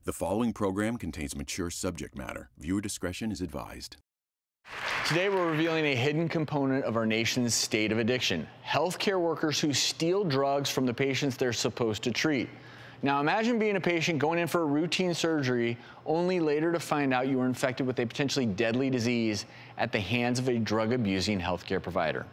The following program contains mature subject matter. Viewer discretion is advised. Today we're revealing a hidden component of our nation's state of addiction: healthcare workers who steal drugs from the patients they're supposed to treat. Now imagine being a patient going in for a routine surgery only later to find out you were infected with a potentially deadly disease at the hands of a drug-abusing healthcare provider.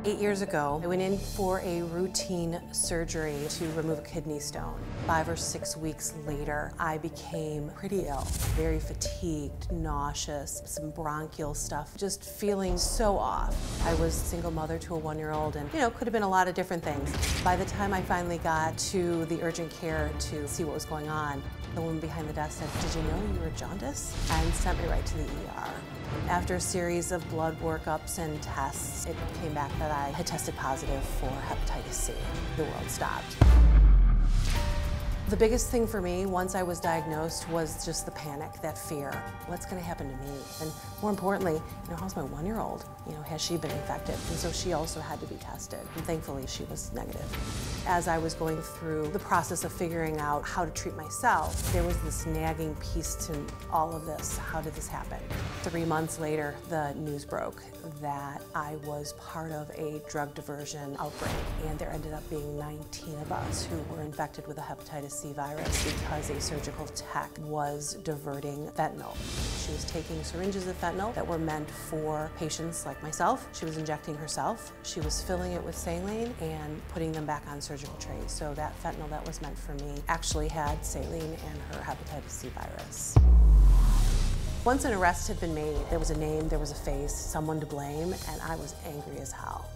8 years ago, I went in for a routine surgery to remove a kidney stone. 5 or 6 weeks later, I became pretty ill, very fatigued, nauseous, some bronchial stuff, just feeling so off. I was a single mother to a 1-year-old and, could have been a lot of different things. By the time I finally got to the urgent care to see what was going on, the woman behind the desk said, "Did you know you were jaundiced?" and sent me right to the ER. After a series of blood workups and tests, it came back that I had tested positive for hepatitis C. The world stopped. The biggest thing for me, once I was diagnosed, was just the panic, that fear. What's going to happen to me? And more importantly, how's my 1-year-old? Has she been infected? And so she also had to be tested. And thankfully, she was negative. As I was going through the process of figuring out how to treat myself, there was this nagging piece to all of this. How did this happen? 3 months later, the news broke that I was part of a drug diversion outbreak, and there ended up being 19 of us who were infected with a hepatitis C virus because a surgical tech was diverting fentanyl. She was taking syringes of fentanyl that were meant for patients like myself. She was injecting herself. She was filling it with saline and putting them back on surgical trays. So that fentanyl that was meant for me actually had saline and her hepatitis C virus. Once an arrest had been made, there was a name, there was a face, someone to blame, and I was angry as hell.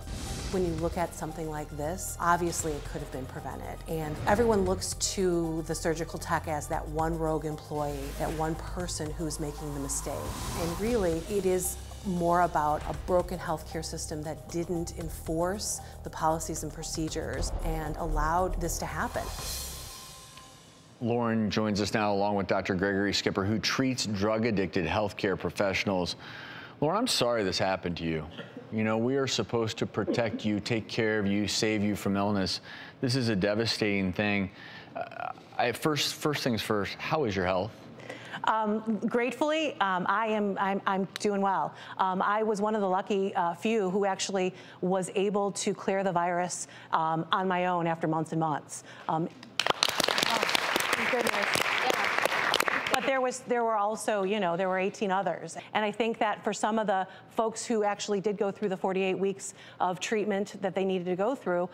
When you look at something like this, obviously it could have been prevented. And everyone looks to the surgical tech as that one rogue employee, that one person who's making the mistake. And really, it is more about a broken healthcare system that didn't enforce the policies and procedures and allowed this to happen. Lauren joins us now along with Dr. Gregory Skipper, who treats drug-addicted healthcare professionals. Lauren, I'm sorry this happened to you. We are supposed to protect you, take care of you, save you from illness. This is a devastating thing. First things first, how is your health? Gratefully, I'm doing well. I was one of the lucky few who actually was able to clear the virus on my own after months and months. Thank goodness. Yeah. But there were also, there were 18 others. And I think that for some of the folks who actually did go through the 48 weeks of treatment that they needed to go through,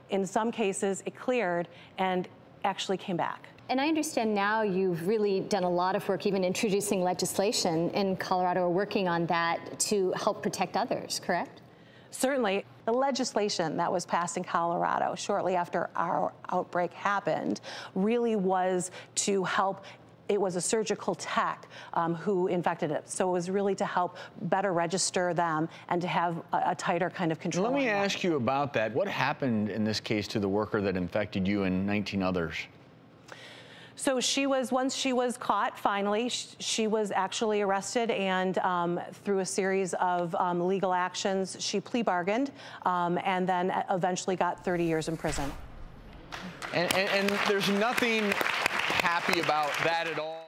in some cases it cleared and actually came back. And I understand now you've really done a lot of work, even introducing legislation in Colorado, or working on that to help protect others, correct? Certainly. The legislation that was passed in Colorado shortly after our outbreak happened really was to help. It was a surgical tech who infected it. So it was really to help better register them and to have a tighter kind of control. Let me ask you about that. What happened in this case to the worker that infected you and 19 others? So once she was caught, finally, she was actually arrested, and through a series of legal actions, she plea bargained and then eventually got 30 years in prison. And there's nothing happy about that at all.